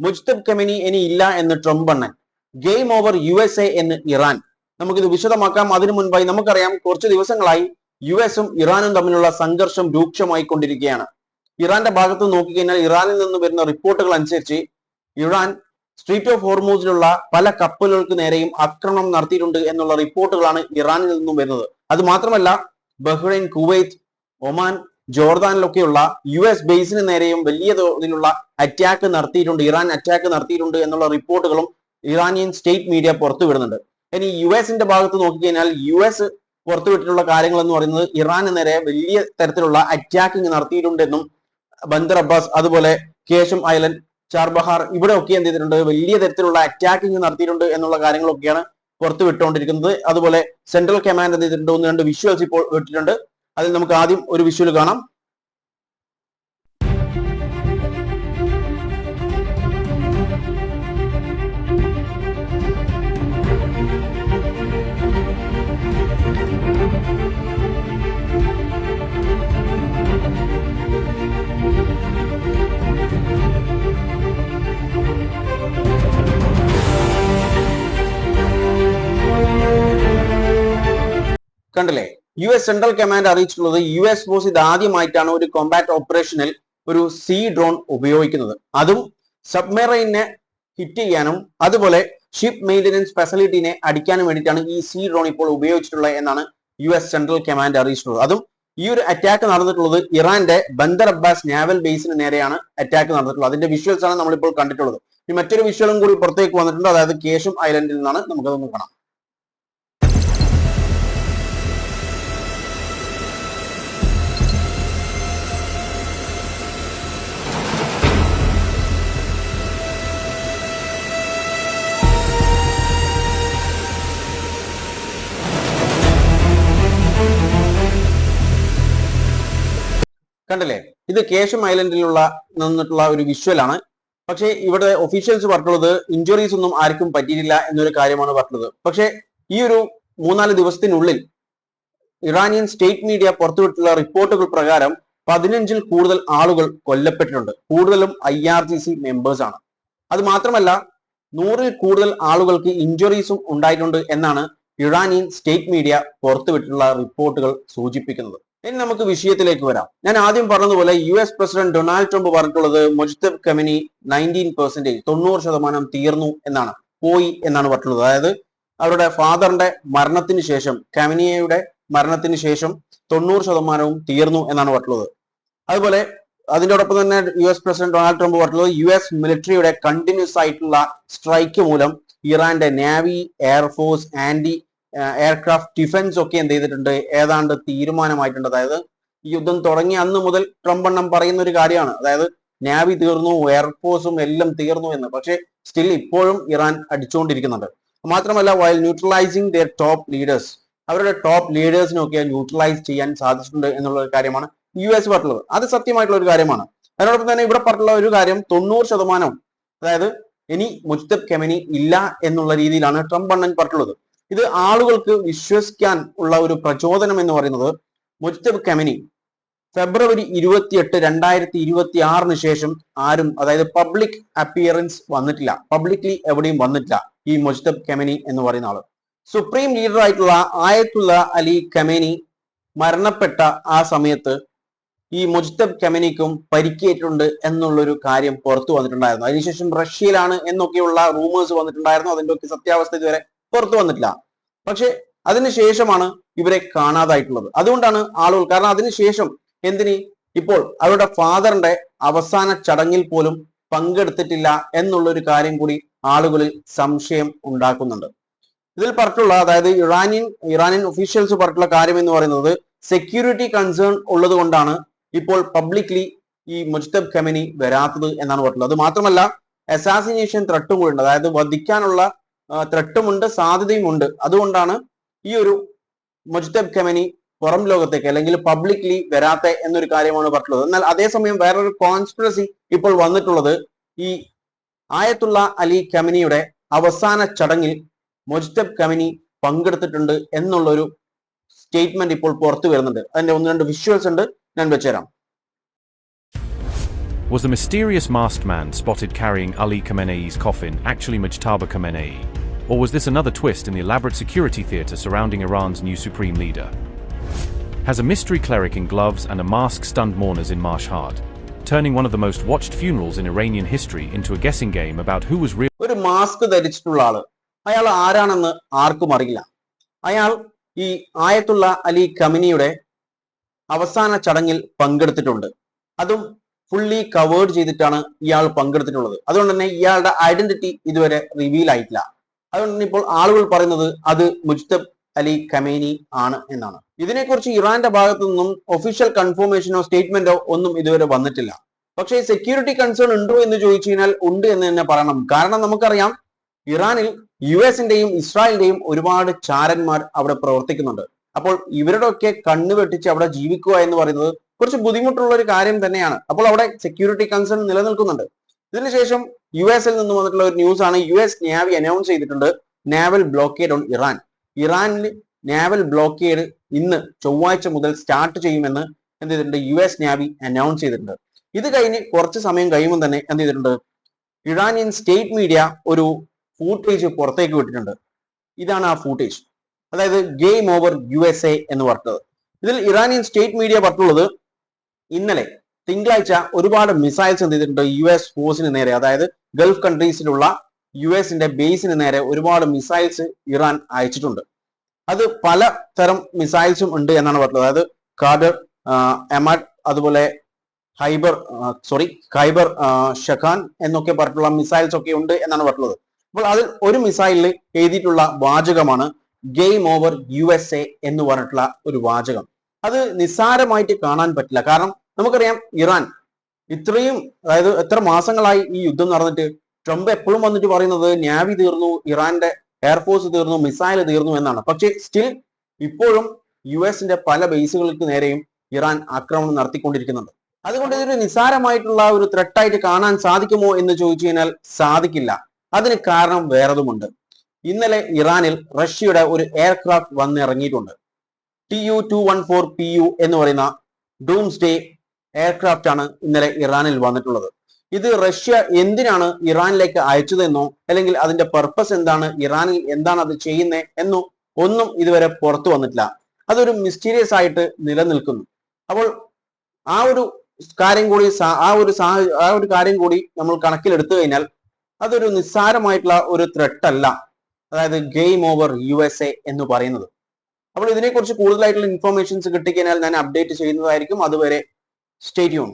മുജ്തബ് കെമനി ഇനി ഇല്ല എന്ന് ട്രംപ് അണ്ണൻ. ഗെയിം ഓവർ USA എന്ന് ഇറാൻ. നമുക്കിത് വിശദമാക്കാം. അതിനു മുൻപായി നമുക്കറിയാം, കുറച്ച് ദിവസങ്ങളായി US-ഉം ഇറാനും തമ്മിലുള്ള സംഘർഷം രൂക്ഷമായി കൊണ്ടിരിക്കുകയാണ്. ഇറാന്റെ ഭാഗത്ത് നോക്കിക്കഴിഞ്ഞാൽ ഇറാനിൽ നിന്ന് വരുന്ന റിപ്പോർട്ടുകൾ അനുസരിച്ച് ഇറാൻ സ്ട്രീറ്റ് ഓഫ് ഹോർമൂസിലുള്ള പല കപ്പലുകൾക്ക് നേരെയും ആക്രമണം നടത്തിയിട്ടുണ്ട് എന്നുള്ള റിപ്പോർട്ടുകളാണ് ഇറാനിൽ നിന്നും വരുന്നത്. അത് മാത്രമല്ല, ബഹ്റൈൻ, കുവൈറ്റ്, ഒമാൻ, ജോർദാനിലൊക്കെയുള്ള US ബേസിന് നേരെയും വലിയ തോതിലുള്ള അറ്റാക്ക് നടത്തിയിട്ടുണ്ട്, ഇറാൻ അറ്റാക്ക് നടത്തിയിട്ടുണ്ട് എന്നുള്ള റിപ്പോർട്ടുകളും ഇറാനിയൻ സ്റ്റേറ്റ് മീഡിയ പുറത്തുവിടുന്നുണ്ട്. ഇനി US-ന്റെ ഭാഗത്ത് നോക്കിക്കഴിഞ്ഞാൽ US പുറത്തുവിട്ടിട്ടുള്ള കാര്യങ്ങൾ എന്ന് പറയുന്നത് ഇറാന് നേരെ വലിയ തരത്തിലുള്ള അറ്റാക്കിങ് നടത്തിയിട്ടുണ്ടെന്നും ബന്ദർ അബ്ബാസ്, അതുപോലെ കേശം ഐലൻഡ്, ചാർബഹാർ, ഇവിടെ ഒക്കെ എന്ത് ചെയ്തിട്ടുണ്ട്, വലിയ തരത്തിലുള്ള അറ്റാക്കിങ് നടത്തിയിട്ടുണ്ട് എന്നുള്ള കാര്യങ്ങളൊക്കെയാണ് പുറത്തു വിട്ടുകൊണ്ടിരിക്കുന്നത്. അതുപോലെ സെൻട്രൽ കമാൻഡ് എന്ത് ചെയ്തിട്ടുണ്ട്, 1-2 വിഷ്വൽസ് ഇപ്പോൾ വിട്ടിട്ടുണ്ട്. അതിൽ നമുക്ക് ആദ്യം ഒരു വിഷ്വൽ കാണാം. കണ്ടില്ലേ, US സെൻട്രൽ കമാൻഡ് അറിയിച്ചിട്ടുള്ളത് US ഫോഴ്സ് ഇത് ആദ്യമായിട്ടാണ് ഒരു കോമ്പാറ്റ് ഓപ്പറേഷനിൽ ഒരു സീ ഡ്രോൺ ഉപയോഗിക്കുന്നത്. അതും സബ്മെറൈനെ ഹിറ്റ് ചെയ്യാനും അതുപോലെ ഷിപ്പ് മെയിൻ്റനൻസ് ഫെസിലിറ്റിനെ അടിക്കാനും വേണ്ടിയിട്ടാണ് ഈ സീ ഡ്രോൺ ഇപ്പോൾ ഉപയോഗിച്ചിട്ടുള്ളത് എന്നാണ് US സെൻട്രൽ കമാൻഡ് അറിയിച്ചിട്ടുള്ളത്. അതും ഈ ഒരു അറ്റാക്ക് നടന്നിട്ടുള്ളത് ഇറാന്റെ ബന്ദർ അബ്ബാസ് നാവൽ ബേസിന് നേരെയാണ് അറ്റാക്ക് നടന്നിട്ടുള്ളത്. അതിന്റെ വിഷ്വൽസ് ആണ് നമ്മളിപ്പോൾ കണ്ടിട്ടുള്ളത്. ഇനി മറ്റൊരു വിഷ്വലും കൂടി പുറത്തേക്ക് വന്നിട്ടുണ്ട്, അതായത് കേശം ഐലൻഡിൽ നിന്നാണ്. നമുക്കതൊന്ന് കാണാം. കണ്ടില്ലേ, ഇത് കേശം ഐലൻഡിലുള്ള നിന്നിട്ടുള്ള ഒരു വിഷ്വലാണ്. പക്ഷേ ഇവിടെ ഒഫീഷ്യൽസ് പറഞ്ഞിട്ടുള്ളത് ഇഞ്ചുറീസ് ഒന്നും ആർക്കും പറ്റിയിട്ടില്ല എന്നൊരു കാര്യമാണ് പറഞ്ഞത്. പക്ഷേ ഈ ഒരു 3-4 ദിവസത്തിനുള്ളിൽ ഇറാനിയൻ സ്റ്റേറ്റ് മീഡിയ പുറത്തുവിട്ടുള്ള റിപ്പോർട്ടുകൾ പ്രകാരം 15-ൽ കൂടുതൽ ആളുകൾ കൊല്ലപ്പെട്ടിട്ടുണ്ട്. കൂടുതലും IRGC മെമ്പേഴ്സ് ആണ്. അത് മാത്രമല്ല, 100-ൽ കൂടുതൽ ആളുകൾക്ക് ഇഞ്ചുറീസും ഉണ്ടായിട്ടുണ്ട് എന്നാണ് ഇറാനിയൻ സ്റ്റേറ്റ് മീഡിയ പുറത്തുവിട്ടുള്ള റിപ്പോർട്ടുകൾ സൂചിപ്പിക്കുന്നത്. ഇനി നമുക്ക് വിഷയത്തിലേക്ക് വരാം. ഞാൻ ആദ്യം പറഞ്ഞതുപോലെ US പ്രസിഡന്റ് ഡൊണാൾഡ് ട്രംപ് പറഞ്ഞിട്ടുള്ളത് മുജ്തബ് കെമനി 19% 90% തീർന്നു എന്നാണ്, പോയി എന്നാണ് പറഞ്ഞിട്ടുള്ളത്. അതായത് അവരുടെ ഫാദറിന്റെ മരണത്തിന് ശേഷം, കെമനിയുടെ മരണത്തിന് ശേഷം 90% തീർന്നു എന്നാണ് പറഞ്ഞിട്ടുള്ളത്. അതുപോലെ അതിനോടൊപ്പം തന്നെ US പ്രസിഡന്റ് ഡൊണാൾഡ് ട്രംപ് പറഞ്ഞിട്ടുള്ളത് US മിലിറ്ററിയുടെ കണ്ടിന്യൂസ് ആയിട്ടുള്ള സ്ട്രൈക്ക് മൂലം ഇറാന്റെ നാവി, എയർഫോഴ്സ്, ആന്റി എയർക്രാഫ്റ്റ് ഡിഫൻസ് ഒക്കെ എന്ത് ചെയ്തിട്ടുണ്ട്, ഏതാണ്ട് തീരുമാനമായിട്ടുണ്ട്. അതായത് ഈ യുദ്ധം തുടങ്ങിയ അന്ന് മുതൽ ട്രംപ് എണ്ണം പറയുന്ന ഒരു കാര്യമാണ്, അതായത് നാവി തീർന്നു, എയർഫോഴ്സും എല്ലാം തീർന്നു എന്ന്. പക്ഷേ സ്റ്റിൽ ഇപ്പോഴും ഇറാൻ അടിച്ചുകൊണ്ടിരിക്കുന്നുണ്ട്. മാത്രമല്ല, while neutralising their top leaders, അവരുടെ ടോപ്പ് ലീഡേഴ്സിനൊക്കെ ന്യൂട്രലൈസ് ചെയ്യാൻ സാധിച്ചിട്ടുണ്ട് എന്നുള്ള ഒരു കാര്യമാണ് US പറഞ്ഞിട്ടുള്ളത്. അത് സത്യമായിട്ടുള്ള ഒരു കാര്യമാണ്. അതിനോടൊപ്പം തന്നെ ഇവിടെ പറഞ്ഞിട്ടുള്ള ഒരു കാര്യം 90%, അതായത് ഇനി മുജ്തബ് കെമനി ഇല്ല എന്നുള്ള രീതിയിലാണ് ട്രംപ് അണ്ണൻ പറഞ്ഞിട്ടുള്ളത്. ഇത് ആളുകൾക്ക് വിശ്വസിക്കാൻ ഉള്ള ഒരു പ്രചോദനം എന്ന് പറയുന്നത്, മുജ്തബ് കെമനി ഫെബ്രുവരി 28, 2026 ശേഷം ആരും, അതായത് പബ്ലിക് അപ്പിയറൻസ് വന്നിട്ടില്ല, പബ്ലിക്ലി എവിടെയും വന്നിട്ടില്ല ഈ മുജ്തബ് കെമനി എന്ന് പറയുന്ന ആള്. സുപ്രീം ലീഡർ ആയിട്ടുള്ള ആയത്തുള്ള അലി ഖമേനി മരണപ്പെട്ട ആ സമയത്ത് ഈ മുജ്തബ് കെമനിക്കും പരിക്കേറ്റിട്ടുണ്ട് എന്നുള്ളൊരു കാര്യം പുറത്തു വന്നിട്ടുണ്ടായിരുന്നു. അതിനുശേഷം റഷ്യയിലാണ് എന്നൊക്കെയുള്ള റൂമേഴ്സ് വന്നിട്ടുണ്ടായിരുന്നു. അതിന്റെ ഒക്കെ സത്യാവസ്ഥ ഇതുവരെ പുറത്തു വന്നിട്ടില്ല. പക്ഷെ അതിനുശേഷമാണ് ഇവരെ കാണാതായിട്ടുള്ളത്. അതുകൊണ്ടാണ് ആളുകൾ, കാരണം അതിനുശേഷം എന്തിന് ഇപ്പോൾ അവരുടെ ഫാദറിന്റെ അവസാന ചടങ്ങിൽ പോലും പങ്കെടുത്തിട്ടില്ല എന്നുള്ളൊരു കാര്യം കൂടി ആളുകളിൽ സംശയം ഉണ്ടാക്കുന്നുണ്ട്. ഇതിൽ പറഞ്ഞിട്ടുള്ള, അതായത് ഇറാനിയൻ ഒഫീഷ്യൽസ് പറഞ്ഞിട്ടുള്ള കാര്യം എന്ന് പറയുന്നത്, സെക്യൂരിറ്റി കൺസേൺ ഉള്ളത് കൊണ്ടാണ് ഇപ്പോൾ പബ്ലിക്ലി ഈ മുജ്തബ് കെമനി വരാത്തത് എന്നാണ് പറഞ്ഞിട്ടുള്ളത്. അത് മാത്രമല്ല, അസാസിനേഷൻ ത്രെട്ടും കൂടി ഉണ്ട്, അതായത് വധിക്കാനുള്ള ത്രെട്ടുമുണ്ട്, സാധ്യതയുമുണ്ട്. അതുകൊണ്ടാണ് ഈ ഒരു മുജ്തബ് കെമനി പുറം ലോകത്തേക്ക് അല്ലെങ്കിൽ പബ്ലിക്ലി വരാത്ത എന്നൊരു കാര്യമാണ് പറഞ്ഞിട്ടുള്ളത്. എന്നാൽ അതേസമയം വേറൊരു കോൺസ്പിറസി ഇപ്പോൾ വന്നിട്ടുള്ളത്, ഈ ആയത്തുള്ള അലി ഖമനിയുടെ അവസാന ചടങ്ങിൽ മുജ്തബ് കെമനി പങ്കെടുത്തിട്ടുണ്ട് എന്നുള്ളൊരു സ്റ്റേറ്റ്മെന്റ് ഇപ്പോൾ പുറത്തു വരുന്നുണ്ട്. അതിന്റെ 1-2 വിഷ്വൽസ് ഉണ്ട്, ഞാൻ വെച്ചുതരാം. Was the mysterious masked man spotted carrying Ali Khamenei's coffin actually Mujtaba Khamenei? Or was this another twist in the elaborate security theater surrounding Iran's new supreme leader? Has a mystery cleric in gloves and a mask stunned mourners in Mashhad, turning one of the most watched funerals in Iranian history into a guessing game about who was real? ഒരു mask ധരിച്ചിട്ടുള്ള ആള്, അയാൾ ആരാണെന്ന് ആർക്കും അറിയില്ല. അയാൾ ഈ ആയത്തുള്ള അലി ഖമനിയുടെ അവസാന ചടങ്ങിൽ പങ്കെടുത്തിട്ടുണ്ട്. അതും ഫുള്ളി കവേർഡ് ചെയ്തിട്ടാണ് ഇയാൾ പങ്കെടുത്തിട്ടുള്ളത്. അതുകൊണ്ട് തന്നെ ഇയാളുടെ ഐഡന്റിറ്റി ഇതുവരെ റിവീൽ ആയിട്ടില്ല. അതുകൊണ്ട് തന്നെ ഇപ്പോൾ ആളുകൾ പറയുന്നത് അത് മുജ്തബ് അലി ഖമേനി ആണ് എന്നാണ്. ഇതിനെക്കുറിച്ച് ഇറാന്റെ ഭാഗത്തു നിന്നും ഒഫീഷ്യൽ കൺഫർമേഷനോ സ്റ്റേറ്റ്മെന്റോ ഒന്നും ഇതുവരെ വന്നിട്ടില്ല. പക്ഷേ സെക്യൂരിറ്റി കൺസേൺ ഉണ്ടോ എന്ന് ചോദിച്ചു കഴിഞ്ഞാൽ ഉണ്ട് എന്ന് തന്നെ പറയണം. കാരണം നമുക്കറിയാം, ഇറാനിൽ US-ന്റെയും ഇസ്രായേലിന്റെയും ഒരുപാട് ചാരന്മാർ അവിടെ പ്രവർത്തിക്കുന്നുണ്ട്. അപ്പോൾ ഇവരുടെ ഒക്കെ കണ്ണ് വെട്ടിച്ച് അവിടെ ജീവിക്കുക എന്ന് പറയുന്നത് കുറച്ച് ബുദ്ധിമുട്ടുള്ള ഒരു കാര്യം തന്നെയാണ്. അപ്പോൾ അവിടെ സെക്യൂരിറ്റി കൺസേൺ നിലനിൽക്കുന്നുണ്ട്. ഇതിനുശേഷം US-ൽ നിന്ന് വന്നിട്ടുള്ള ഒരു ന്യൂസ് ആണ്, US നേവി അനൗൺസ് ചെയ്തിട്ടുണ്ട് നാവൽ ബ്ലോക്കേഡ് ഓൺ ഇറാൻ. ഇറാനിൽ നാവൽ ബ്ലോക്കേഡ് ഇന്ന് ചൊവ്വാഴ്ച മുതൽ സ്റ്റാർട്ട് ചെയ്യുമെന്ന് എന്ത് ചെയ്തിട്ടുണ്ട്, US നേവി അനൗൺസ് ചെയ്തിട്ടുണ്ട്. ഇത് കഴിഞ്ഞ് കുറച്ച് സമയം കഴിയുമ്പോൾ തന്നെ എന്ത് ചെയ്തിട്ടുണ്ട്, ഇറാനിയൻ സ്റ്റേറ്റ് മീഡിയ ഒരു ഫൂട്ടേജ് പുറത്തേക്ക് വിട്ടിട്ടുണ്ട്. ഇതാണ് ആ ഫൂട്ടേജ്, അതായത് ഗെയിം ഓവർ USA എന്ന് പറഞ്ഞത്. ഇതിൽ ഇറാനിയൻ സ്റ്റേറ്റ് മീഡിയ പറഞ്ഞിട്ടുള്ളത്, ഇന്നലെ തിങ്കളാഴ്ച ഒരുപാട് മിസൈൽസ് എന്ത് ചെയ്തിട്ടുണ്ട് US ഫോഴ്സിന് നേരെ, അതായത് ഗൾഫ് കൺട്രീസിലുള്ള US-ന്റെ ബേസിന് നേരെ ഒരുപാട് മിസൈൽസ് ഇറാൻ അയച്ചിട്ടുണ്ട്. അത് പല തരം മിസൈൽസും ഉണ്ട് എന്നാണ് പറഞ്ഞത്. അതായത് ഖാദർ, എമാഡ്, അതുപോലെ ഖൈബർ ഷഖാൻ എന്നൊക്കെ പറഞ്ഞിട്ടുള്ള മിസൈൽസ് ഒക്കെ ഉണ്ട് എന്നാണ് പറഞ്ഞത്. അപ്പോൾ അതിൽ ഒരു മിസൈലിൽ എഴുതിയിട്ടുള്ള വാചകമാണ് ഗെയിം ഓവർ USA എന്ന് പറഞ്ഞിട്ടുള്ള ഒരു വാചകം. അത് നിസ്സാരമായിട്ട് കാണാൻ പറ്റില്ല. കാരണം നമുക്കറിയാം, ഇറാൻ ഇത്രയും, അതായത് എത്ര മാസങ്ങളായി ഈ യുദ്ധം നടന്നിട്ട് ട്രംപ് എപ്പോഴും വന്നിട്ട് പറയുന്നത് നാവി തീർന്നു, ഇറാന്റെ എയർഫോഴ്സ് തീർന്നു, മിസൈൽ തീർന്നു എന്നാണ്. പക്ഷെ സ്റ്റിൽ ഇപ്പോഴും US-ന്റെ പല ബേസുകൾക്ക് നേരെയും ഇറാൻ ആക്രമണം നടത്തിക്കൊണ്ടിരിക്കുന്നുണ്ട്. അതുകൊണ്ട് ഇതൊരു നിസ്സാരമായിട്ടുള്ള ഒരു ത്രെട്ടായിട്ട് കാണാൻ സാധിക്കുമോ എന്ന് ചോദിച്ചു കഴിഞ്ഞാൽ സാധിക്കില്ല. അതിന് കാരണം വേറെതുമുണ്ട്. ഇന്നലെ ഇറാനിൽ റഷ്യയുടെ ഒരു എയർക്രാഫ്റ്റ് വന്നിറങ്ങിയിട്ടുണ്ട്. Tu-214PU എന്ന് പറയുന്ന ഡൂംസ്ഡേ എയർക്രാഫ്റ്റ് ആണ് ഇന്നലെ ഇറാനിൽ വന്നിട്ടുള്ളത്. ഇത് റഷ്യ എന്തിനാണ് ഇറാനിലേക്ക് അയച്ചതെന്നോ അല്ലെങ്കിൽ അതിന്റെ പർപ്പസ് എന്താണ്, ഇറാനിൽ എന്താണ് അത് ചെയ്യുന്നത് എന്നോ ഒന്നും ഇതുവരെ പുറത്തു വന്നിട്ടില്ല. അതൊരു മിസ്റ്റീരിയസ് ആയിട്ട് നിലനിൽക്കുന്നു. അപ്പോൾ ആ ഒരു കാര്യം കൂടി നമ്മൾ കണക്കിലെടുത്തു കഴിഞ്ഞാൽ അതൊരു നിസ്സാരമായിട്ടുള്ള ഒരു ത്രെട്ട് അല്ല, അതായത് ഗെയിം ഓവർ USA എന്ന് പറയുന്നത്. അപ്പോൾ ഇതിനെക്കുറിച്ച് കൂടുതലായിട്ടുള്ള ഇൻഫോർമേഷൻസ് കിട്ടിക്കഴിഞ്ഞാൽ ഞാൻ അപ്ഡേറ്റ് ചെയ്യുന്നതായിരിക്കും. അതുവരെ സ്റ്റേ ട്യൂൺ.